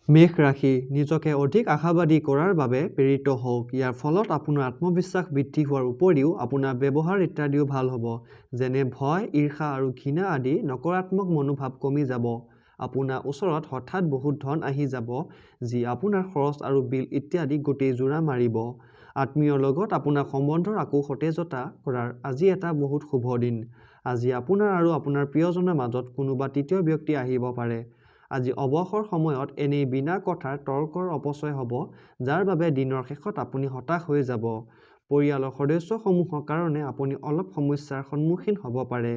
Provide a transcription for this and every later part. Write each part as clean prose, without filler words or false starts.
মেষ ৰাশি নিজকে অধিক আশাবাদী কৰাৰ বাবে প্ৰেৰিত হওক। ইয়াৰ ফলত আপোনাৰ আত্মবিশ্বাস বৃদ্ধি হোৱাৰ উপৰিও আপোনাৰ ব্যৱহাৰ ইত্যাদিও ভাল হ'ব, যেনে ভয়, ঈৰ্ষা আৰু ঘৃণা আদি নকাৰাত্মক মনোভাৱ কমি যাব। আপোনাৰ ওচৰত হঠাৎ বহুত ধন আহি যাব, যি আপোনাৰ খৰচ আৰু বিল ইত্যাদি গোটেই জোৰা মাৰিব। আত্মীয়ৰ লগত আপোনাৰ সম্বন্ধৰ আকৌ সতেজতা কৰাৰ আজি এটা বহুত শুভ দিন। আজি আপোনাৰ আৰু আপোনাৰ প্ৰিয়জনৰ মাজত কোনোবা তৃতীয় ব্যক্তি আহিব পাৰে। আজি অৱসৰ সময়ত এনেই বিনা কথাৰ তৰ্কৰ অপচয় হ'ব, যাৰ বাবে দিনৰ শেষত আপুনি হতাশ হৈ যাব। পৰিয়ালৰ সদস্যসমূহৰ কাৰণে আপুনি অলপ সমস্যাৰ সন্মুখীন হ'ব পাৰে,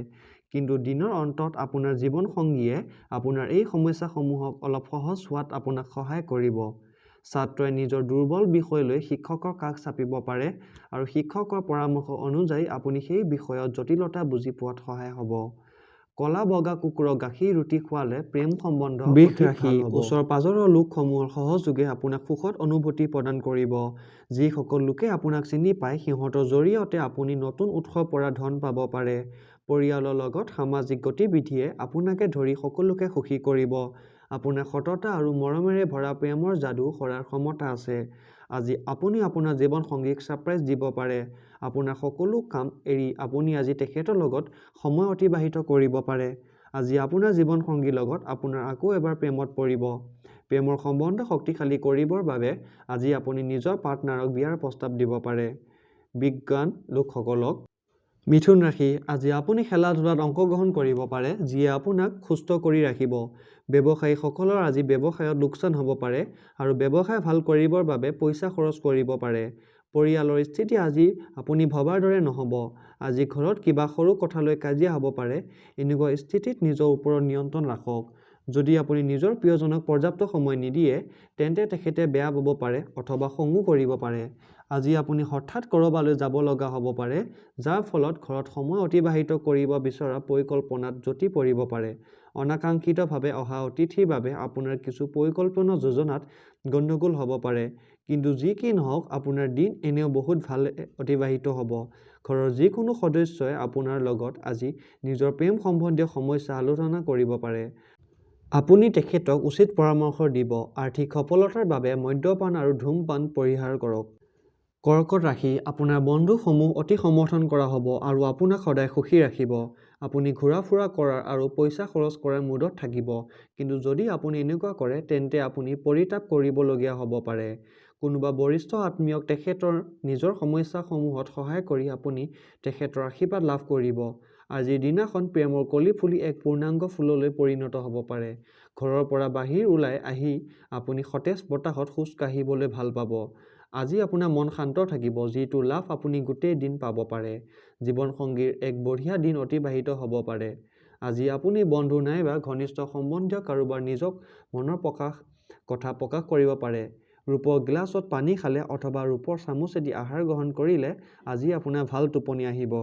কিন্তু দিনৰ অন্তত আপোনাৰ জীৱনসংগীয়ে আপোনাৰ এই সমস্যাসমূহক অলপ সহজ হোৱাত আপোনাক সহায় কৰিব। ছাত্ৰই নিজৰ দুৰ্বল বিষয় লৈ শিক্ষকৰ কাষ চাপিব পাৰে, আৰু শিক্ষকৰ পৰামৰ্শ অনুযায়ী আপুনি সেই বিষয়ত জটিলতা বুজি পোৱাত সহায় হ'ব। কলা বগা কুকুৰক গাখীৰ ৰুটি খোৱালে প্ৰেম সম্বন্ধ অধিক ভাল হ'ব। ওচৰ পাজৰৰ লোকসমূহৰ সহযোগে আপোনাক সুখদ অনুভূতি প্ৰদান কৰিব। যিসকল লোকে আপোনাক চিনি পায়, সিহঁতৰ জৰিয়তে আপুনি নতুন উৎসৰ পৰা ধন পাব পাৰে। পৰিয়ালৰ লগত সামাজিক গতিবিধিয়ে আপোনাকে ধৰি সকলোকে সুখী কৰিব। আপোনাৰ সততা আৰু মৰমেৰে ভৰা প্ৰেমৰ যাদু কৰাৰ ক্ষমতা আছে। আজি আপুনি আপোনাৰ জীৱনসংগীক ছাৰপ্ৰাইজ দিব পাৰে। আপোনাৰ সকলো কাম এৰি আপুনি আজি তেখেতৰ লগত সময় অতিবাহিত কৰিব পাৰে। আজি আপোনাৰ জীৱনসংগীৰ লগত আপোনাৰ আকৌ এবাৰ প্ৰেমত পৰিব। প্ৰেমৰ সম্বন্ধ শক্তিশালী কৰিবৰ বাবে আজি আপুনি নিজৰ পাৰ্টনাৰক বিয়াৰ প্ৰস্তাৱ দিব পাৰে। বিজ্ঞান লোকসকলক মিথুন ৰাশি আজি আপুনি খেলা-ধূলাত অংশগ্ৰহণ কৰিব পাৰে, যিয়ে আপোনাক সুস্থ কৰি ৰাখিব। ব্যৱসায়ীসকলৰ আজি ব্যৱসায়ত লোকচান হ'ব পাৰে, আৰু ব্যৱসায় ভাল কৰিবৰ বাবে পইচা খৰচ কৰিব পাৰে। পৰিয়ালৰ স্থিতি আজি আপুনি ভবাৰ দৰে নহ'ব। আজি ঘৰত কিবা সৰু কথালৈ কাজিয়া হ'ব পাৰে। এনেকুৱা স্থিতিত নিজৰ ওপৰত নিয়ন্ত্ৰণ ৰাখক। যদি আপুনি নিজৰ প্ৰিয়জনক পৰ্যাপ্ত সময় নিদিয়ে, তেন্তে তেখেতে বেয়া পাব পাৰে অথবা খঙো কৰিব পাৰে। আজি আপুনি হঠাৎ ক'ৰবালৈ যাব লগা হ'ব পাৰে, যাৰ ফলত ঘৰত সময় অতিবাহিত কৰিব বিচৰা পৰিকল্পনাত যতি পৰিব পাৰে। অনাকাংক্ষিতভাৱে অহা অতিথিৰ বাবে আপোনাৰ কিছু পৰিকল্পনা যোজনাত গণ্ডগোল হ'ব পাৰে, কিন্তু যি কি নহওক আপোনাৰ দিন এনেও বহুত ভাল অতিবাহিত হ'ব। ঘৰৰ যিকোনো সদস্যই আপোনাৰ লগত আজি নিজৰ প্ৰেম সম্বন্ধীয় সমস্যা আলোচনা কৰিব পাৰে। আপুনি তেখেতক উচিত পৰামৰ্শ দিব। আৰ্থিক সফলতাৰ বাবে মদ্যপান আৰু ধূমপান পৰিহাৰ কৰক। কৰ্কট ৰাশি আপোনাৰ বন্ধুসমূহ অতি সমৰ্থন কৰা হ'ব আৰু আপোনাক সদায় সুখী ৰাখিব। আপুনি ঘূৰা-ফুৰা কৰাৰ আৰু পইচা খৰচ কৰাৰ মুডত থাকিব, কিন্তু যদি আপুনি এনেকুৱা কৰে তেন্তে আপুনি পৰিতাপ কৰিবলগীয়া হ'ব পাৰে। কোনোবা বৰিষ্ঠ আত্মীয়ক তেখেতৰ নিজৰ সমস্যাসমূহত সহায় কৰি আপুনি তেখেতৰ আশীৰ্বাদ লাভ কৰিব। আজিৰ দিনাখন প্ৰেমৰ কলি ফুলি এক পূৰ্ণাংগ ফুললৈ পৰিণত হ'ব পাৰে। ঘৰৰ পৰা বাহিৰ ওলাই আহি আপুনি সতেজ বতাহত খোজ কাঢ়িবলৈ ভাল পাব। আজি আপোনাৰ মন শান্ত থাকিব, যিটো লাভ আপুনি গোটেই দিন পাব পাৰে। জীৱনসংগীৰ এক বঢ়িয়া দিন অতিবাহিত হ'ব পাৰে। আজি আপুনি বন্ধু নাইবা ঘনিষ্ঠ সম্বন্ধীয় কাৰোবাৰ নিজক মনৰ কথা প্ৰকাশ কৰিব পাৰে। ৰূপৰ গিলাচত পানী খালে অথবা ৰূপৰ চামুচেদি আহাৰ গ্ৰহণ কৰিলে আজি আপোনাৰ ভাল টোপনি আহিব।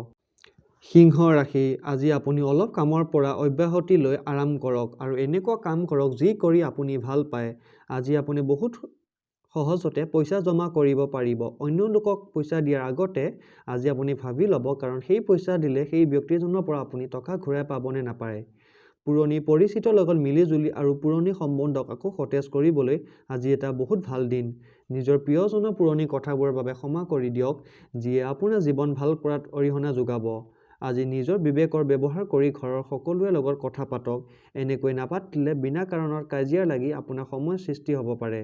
সিংহ ৰাশি আজি আপুনি অলপ কামৰ পৰা অব্যাহতি লৈ আৰাম কৰক আৰু এনেকুৱা কাম কৰক যি কৰি আপুনি ভাল পায়। আজি আপুনি বহুত সহজতে পইচা জমা কৰিব পাৰিব। অন্য লোকক পইচা দিয়াৰ আগতে আজি আপুনি ভাবি ল'ব, কাৰণ সেই পইচা দিলে সেই ব্যক্তিজনৰ পৰা আপুনি টকা ঘূৰাই পাব নে নাপায়। পুৰণি পৰিচিতৰ লগত মিলিজুলি আৰু পুৰণি সম্বন্ধক আকৌ সতেজ কৰিবলৈ আজি এটা বহুত ভাল দিন। নিজৰ প্ৰিয়জনৰ পুৰণি কথাবোৰৰ বাবে ক্ষমা কৰি দিয়ক, যিয়ে আপোনাৰ জীৱন ভাল কৰাত অৰিহণা যোগাব। আজি নিজৰ বিবেকৰ ব্যৱহাৰ কৰি ঘৰৰ সকলোৰে লগত কথা পাতক। এনেকৈ নাপাতিলে বিনা কাৰণত কাজিয়া লাগি আপোনাৰ সময় সৃষ্টি হ'ব পাৰে,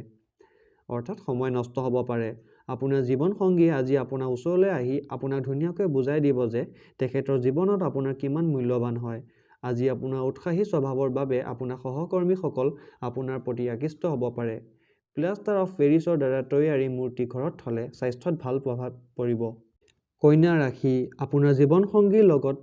অৰ্থাৎ সময় নষ্ট হ'ব পাৰে। আপোনাৰ জীৱনসংগীয়ে আজি আপোনাৰ ওচৰলৈ আহি আপোনাক ধুনীয়াকৈ বুজাই দিব যে তেখেতৰ জীৱনত আপোনাৰ কিমান মূল্যৱান হয়। আজি আপোনাৰ উৎসাহী স্বভাৱৰ বাবে আপোনাৰ সহকৰ্মীসকল আপোনাৰ প্ৰতি আকৃষ্ট হ'ব পাৰে। প্লাষ্টাৰ অফ পেৰিছৰ দ্বাৰা তৈয়াৰী মূৰ্তি ঘৰত থ'লে স্বাস্থ্যত ভাল প্ৰভাৱ পৰিব। কন্যা ৰাশি আপোনাৰ জীৱনসংগীৰ লগত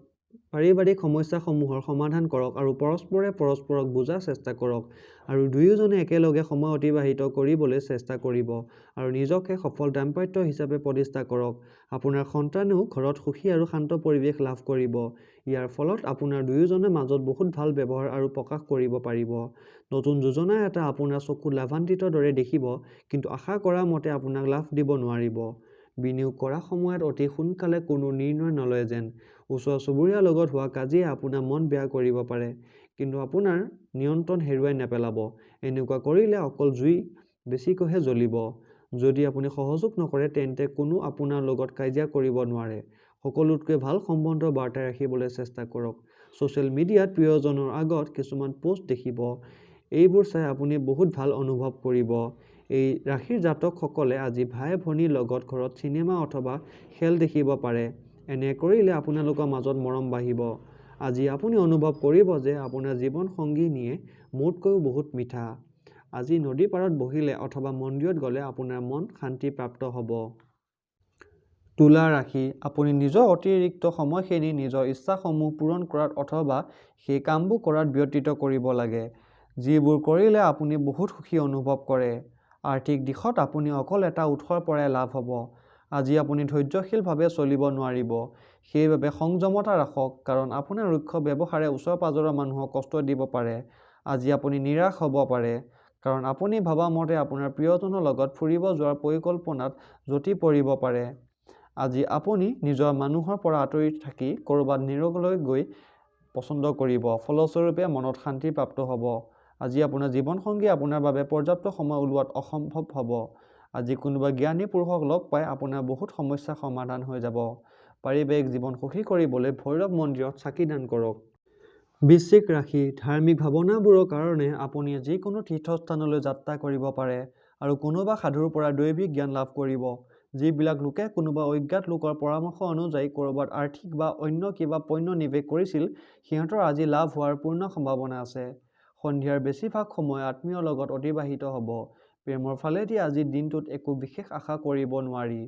পাৰিবাৰিক সমস্যাসমূহৰ সমাধান কৰক আৰু পৰস্পৰে পৰস্পৰক বুজাৰ চেষ্টা কৰক, আৰু দুয়োজনে একেলগে সময় অতিবাহিত কৰিবলৈ চেষ্টা কৰিব আৰু নিজকে সফল দাম্পত্য হিচাপে প্ৰতিষ্ঠা কৰক। আপোনাৰ সন্তানেও ঘৰত সুখী আৰু শান্ত পৰিৱেশ লাভ কৰিব। ইয়াৰ ফলত আপোনাৰ দুয়োজনৰ মাজত বহুত ভাল ব্যৱহাৰ আৰু প্ৰকাশ কৰিব পাৰিব। নতুন যোজনা এটা আপোনাৰ চকুত লাভান্বিতৰ দৰে দেখিব, কিন্তু আশা কৰা মতে আপোনাক লাভ দিব নোৱাৰিব। বিনিয়োগ কৰা সময়ত অতি সোনকালে কোনো নিৰ্ণয় নলয় যেন। ওচৰ চুবুৰীয়াৰ লগত হোৱা কাজিয়াই আপোনাৰ মন বেয়া কৰিব পাৰে, কিন্তু আপোনাৰ নিয়ন্ত্ৰণ হেৰুৱাই নেপেলাব। এনেকুৱা কৰিলে অকল জুই বেছিকৈহে জ্বলিব। যদি আপুনি সহযোগ নকৰে তেন্তে কোনো আপোনাৰ লগত কাজিয়া কৰিব নোৱাৰে। সকলোতকৈ ভাল সম্বন্ধ বাৰ্তা ৰাখিবলৈ চেষ্টা কৰক। ছ'চিয়েল মিডিয়াত প্ৰিয়জনৰ আগত কিছুমান পোষ্ট দেখিব। এইবোৰ চাই আপুনি বহুত ভাল অনুভৱ কৰিব। এই ৰাশিৰ জাতকসকলে আজি ভাই ভনীৰ লগত ঘৰত চিনেমা অথবা খেল দেখিব পাৰে। এনে কৰিলে আপোনালোকৰ মাজত মৰম বাঢ়িব। আজি আপুনি অনুভৱ কৰিব যে আপোনাৰ জীৱন সংগিনীয়ে মোতকৈও বহুত মিঠা। আজি নদীৰ পাৰত বহিলে অথবা মন্দিৰত গ'লে আপোনাৰ মন শান্তিপ্ৰাপ্ত হ'ব। তুলা ৰাশি, আপুনি নিজৰ অতিৰিক্ত সময়খিনি নিজৰ ইচ্ছাসমূহ পূৰণ কৰাত অথবা সেই কামবোৰ কৰাত ব্যতীত কৰিব লাগে, যিবোৰ কৰিলে আপুনি বহুত সুখী অনুভৱ কৰে। আৰ্থিক দিশত আপুনি অকল এটা উৎসৰ পৰাই লাভ হ'ব। আজি আপুনি ধৈৰ্যশীলভাৱে চলিব নোৱাৰিব। সেইবাবে সংযমতা ৰাখক, কাৰণ আপোনাৰ ৰুক্ষ ব্যৱহাৰে ওচৰ-পাজৰৰ মানুহক কষ্ট দিব পাৰে। আজি আপুনি নিৰাশ হ'ব পাৰে, কাৰণ আপুনি ভবা মতে আপোনাৰ প্ৰিয়জনৰ লগত ফুৰিব যোৱাৰ পৰিকল্পনাত যতি পৰিব পাৰে। আজি আপুনি নিজৰ মানুহৰ পৰা আঁতৰি থাকি ক'ৰবাত নিৰলৈ গৈ পচন্দ কৰিব, ফলস্বৰূপে মনত শান্তি প্ৰাপ্ত হ'ব। আজি আপোনাৰ জীৱনসংগী আপোনাৰ বাবে পৰ্যাপ্ত সময় উলিওৱাত অসম্ভৱ হ'ব। আজি কোনোবা জ্ঞানী পুৰুষক লগ পাই আপোনাৰ বহুত সমস্যা সমাধান হৈ যাব। পাৰিবাৰিক জীৱন সুখী কৰিবলৈ ভৈৰৱ মন্দিৰত চাকি দান কৰক। বৃশ্চিক ৰাশি, ধাৰ্মিক ভাৱনাবোৰৰ কাৰণে আপুনি যিকোনো তীৰ্থস্থানলৈ যাত্ৰা কৰিব পাৰে আৰু কোনোবা সাধুৰ পৰা দৈবিক জ্ঞান লাভ কৰিব। যিবিলাক লোকে কোনোবা অজ্ঞাত লোকৰ পৰামৰ্শ অনুযায়ী ক'ৰবাত আৰ্থিক বা অন্য কিবা পণ্য নিৱেশ কৰিছিল, সিহঁতৰ আজি লাভ হোৱাৰ পূৰ্ণ সম্ভাৱনা আছে। সন্ধিয়াৰ বেছিভাগ সময় আত্মীয়ৰ লগত অতিবাহিত হ'ব। প্ৰেমৰ ফালেদি আজিৰ দিনটোত একো বিশেষ আশা কৰিব নোৱাৰি।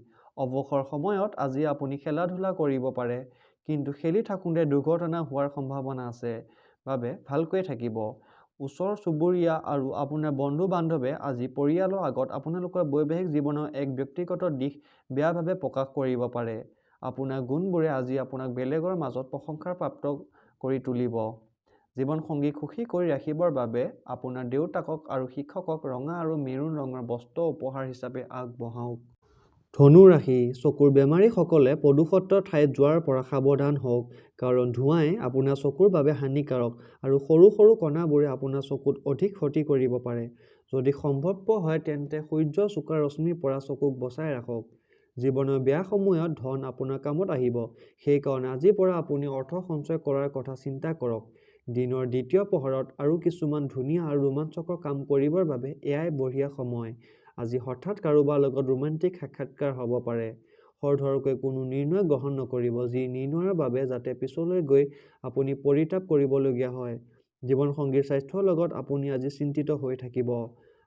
অৱসৰ সময়ত আজি আপুনি খেলা-ধূলা কৰিব পাৰে, কিন্তু খেলি থাকোঁতে দুৰ্ঘটনা হোৱাৰ সম্ভাৱনা আছে বাবে ভালকৈ থাকিব। ওচৰ চুবুৰীয়া আৰু আপোনাৰ বন্ধু-বান্ধৱে আজি পৰিয়ালৰ আগত আপোনালোকৰ বৈবাহিক জীৱনৰ এক ব্যক্তিগত দিশ বেয়াভাৱে প্ৰকাশ কৰিব পাৰে। আপোনাৰ গুণবোৰে আজি আপোনাক বেলেগৰ মাজত প্ৰশংসাৰ প্ৰাপ্ত কৰি তুলিব। জীৱনসংগীক সুখী কৰি ৰাখিবৰ বাবে আপোনাৰ দেউতাকক আৰু শিক্ষকক ৰঙা আৰু মেৰুন ৰঙৰ বস্ত্ৰ উপহাৰ হিচাপে আগবঢ়াওক। ধনু ৰাশি, চকুৰ বেমাৰীসকলে প্ৰদূষিত ঠাইত যোৱাৰ পৰা সাৱধান হওক, কাৰণ ধোঁৱাই আপোনাৰ চকুৰ বাবে হানিকাৰক আৰু সৰু সৰু কণাবোৰে আপোনাৰ চকুত অধিক ক্ষতি কৰিব পাৰে। যদি সম্ভৱপৰ হয় তেন্তে সূৰ্যৰ চোকা ৰশ্মিৰ পৰা চকুক বচাই ৰাখক। জীৱনৰ বেয়া সময়ত ধন আপোনাৰ কামত আহিব। সেইকাৰণে আজিৰ পৰা আপুনি অৰ্থ সঞ্চয় কৰাৰ কথা চিন্তা কৰক। দিনৰ দ্বিতীয় প্ৰহৰত আৰু কিছুমান ধুনীয়া আৰু ৰোমাঞ্চকৰ কাম কৰিবৰ বাবে এয়াই বঢ়িয়া সময়। আজি হঠাৎ কাৰোবাৰ লগত ৰোমান্টিক সাক্ষাৎকাৰ হ'ব পাৰে। খৰধৰকৈ কোনো নিৰ্ণয় গ্ৰহণ নকৰিব, যি নিৰ্ণয়ৰ বাবে যাতে পিছলৈ গৈ আপুনি পৰিতাপ কৰিবলগীয়া হয়। জীৱনসংগীৰ স্বাস্থ্যৰ লগত আপুনি আজি চিন্তিত হৈ থাকিব।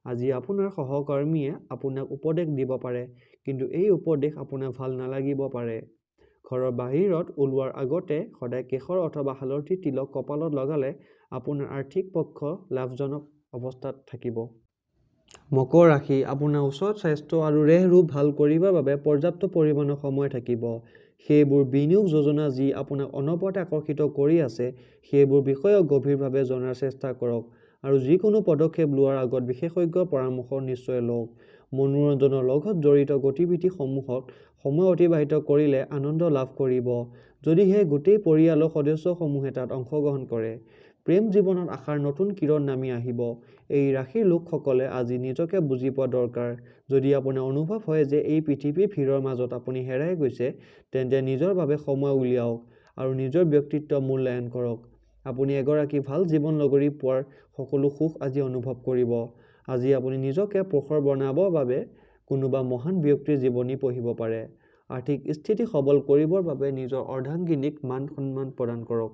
আজি আপোনাৰ সহকৰ্মীয়ে আপোনাক উপদেশ দিব পাৰে, কিন্তু এই উপদেশ আপোনাৰ ভাল নালাগিব পাৰে। ঘৰৰ বাহিৰত ওলোৱাৰ আগতে সদায় কেশৰ অথবা হালধিৰ তিলক কপালত লগালে আপোনাৰ আৰ্থিক পক্ষ লাভজনক অৱস্থাত থাকিব। মকৰ ৰাশি, আপোনাৰ ওচৰত স্বাস্থ্য আৰু ৰেহ-ৰূপ ভাল কৰিবৰ বাবে পৰ্যাপ্ত পৰিমাণৰ সময় থাকিব। সেইবোৰ বিনিয়োগ যোজনা যি আপোনাক অনবৰতে আকৰ্ষিত কৰি আছে, সেইবোৰ বিষয়েও গভীৰভাৱে জনাৰ চেষ্টা কৰক আৰু যিকোনো পদক্ষেপ লোৱাৰ আগত বিশেষজ্ঞৰ পৰামৰ্শ নিশ্চয় লওক। মনোৰঞ্জনৰ লগত জড়িত গতিবিধিসমূহত সময় অতিবাহিত কৰিলে আনন্দ লাভ কৰিব, যদিহে গোটেই পৰিয়ালৰ সদস্যসমূহে তাত অংশগ্ৰহণ কৰে। প্ৰেম জীৱনত আশাৰ নতুন কিৰণ নামি আহিব। এই ৰাশিৰ লোকসকলে আজি নিজকে বুজি পোৱা দৰকাৰ। যদি আপোনাৰ অনুভৱ হয় যে এই পৃথিৱীৰ ভিৰৰ মাজত আপুনি হেৰাই গৈছে, তেন্তে নিজৰ বাবে সময় উলিয়াওক আৰু নিজৰ ব্যক্তিত্ব মূল্যায়ন কৰক। আপুনি এগৰাকী ভাল জীৱনলগৰী পোৱাৰ সকলো সুখ আজি অনুভৱ কৰিব। আজি আপুনি নিজকে প্ৰখৰ বনাবৰ বাবে কোনোবা মহান ব্যক্তিৰ জীৱনী পঢ়িব পাৰে। আৰ্থিক স্থিতি সবল কৰিবৰ বাবে নিজৰ অৰ্ধাংগিনীক মান-সন্মান প্ৰদান কৰক।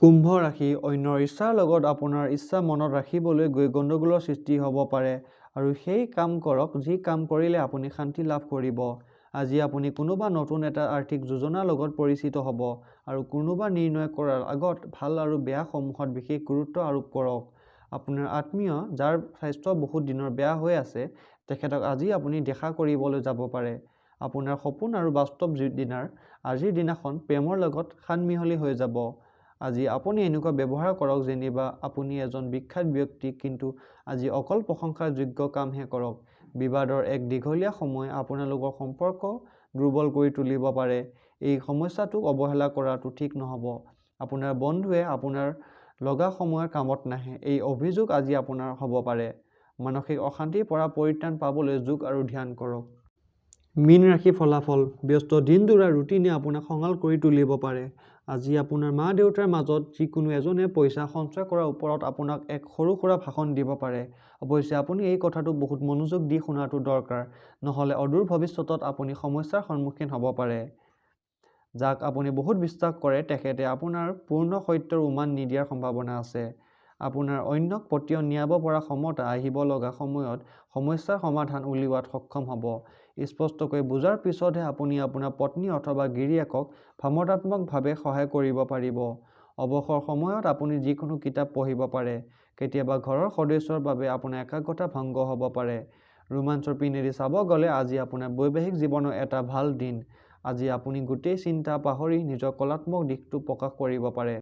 কুম্ভ ৰাশি, অন্যৰ ইচ্ছাৰ লগত আপোনাৰ ইচ্ছা মনত ৰাখিবলৈ গৈ গণ্ডগোলৰ সৃষ্টি হ'ব পাৰে আৰু সেই কাম কৰক যি কাম কৰিলে আপুনি শান্তি লাভ কৰিব। আজি আপুনি কোনোবা নতুন এটা আৰ্থিক যোজনাৰ লগত পৰিচিত হ'ব আৰু কোনোবা নিৰ্ণয় কৰাৰ আগত ভাল আৰু বেয়া সমূহত বিশেষ গুৰুত্ব আৰোপ কৰক। আপোনাৰ আত্মীয় যাৰ স্বাস্থ্য বহুত দিনৰ বেয়া হৈ আছে, তেখেতক আজি আপুনি দেখা কৰিবলৈ যাব পাৰে। আপোনাৰ সপোন আৰু বাস্তৱ আজিৰ দিনাখন প্ৰেমৰ লগত সানমিহলি হৈ যাব। আজি আপুনি এনেকুৱা ব্যৱহাৰ কৰক যেনিবা আপুনি এজন বিখ্যাত ব্যক্তি, কিন্তু আজি অকল প্ৰশংসাৰ যোগ্য কামহে কৰক। বিবাদৰ এক দীঘলীয়া সময় আপোনালোকৰ সম্পৰ্ক দুৰ্বল কৰি তুলিব পাৰে। এই সমস্যাটোক অৱহেলা কৰাটো ঠিক নহ'ব। আপোনাৰ বন্ধুৱে আপোনাৰ লগা সময়ত কামত নাহে। এই অভিযোগ আজি আপোনাৰ হ'ব পাৰে। মানসিক অশান্তিৰ পৰা পৰিত্ৰাণ পাবলৈ যোগ আৰু ধ্যান কৰক। মীন ৰাশি ফলাফল। ব্যস্ত দিনযোৰা ৰুটিনে আপোনাক খঙাল কৰি তুলিব পাৰে। আজি আপোনাৰ মা দেউতাৰ মাজত যিকোনো এজনে পইচা সঞ্চয় কৰাৰ ওপৰত আপোনাক এক সৰু সুৰা ভাষণ দিব পাৰে। অৱশ্যে আপুনি এই কথাটো বহুত মনোযোগ দি শুনাটো দৰকাৰ, নহ'লে অদূৰ ভৱিষ্যতত আপুনি সমস্যাৰ সন্মুখীন হ'ব পাৰে। যাক আপুনি বহুত বিশ্বাস কৰে তেখেতে আপোনাৰ পূৰ্ণ সত্যৰ উমান নিদিয়াৰ সম্ভাৱনা আছে। আপোনাৰ অন্যক পতিয়ন নিয়াব পৰা ক্ষমতা আহিব লগা সময়ত সমস্যাৰ সমাধান উলিওৱাত সক্ষম হ'ব। স্পষ্টকৈ বুজাৰ পিছতহে আপুনি আপোনাৰ পত্নী অথবা গিৰিয়েকক ভাৱনাত্মকভাৱে সহায় কৰিব পাৰিব। অৱসৰ সময়ত আপুনি যিকোনো কিতাপ পঢ়িব পাৰে। কেতিয়াবা ঘৰৰ সদস্যৰ বাবে আপোনাৰ একাগ্ৰতা ভংগ হ'ব পাৰে। ৰোমাঞ্চৰ পিনেদি চাব গ'লে আজি আপোনাৰ বৈবাহিক জীৱনৰ এটা ভাল দিন। আজি আপুনি গোটেই চিন্তা পাহৰি নিজৰ কলাত্মক দিশটো প্ৰকাশ কৰিব পাৰে।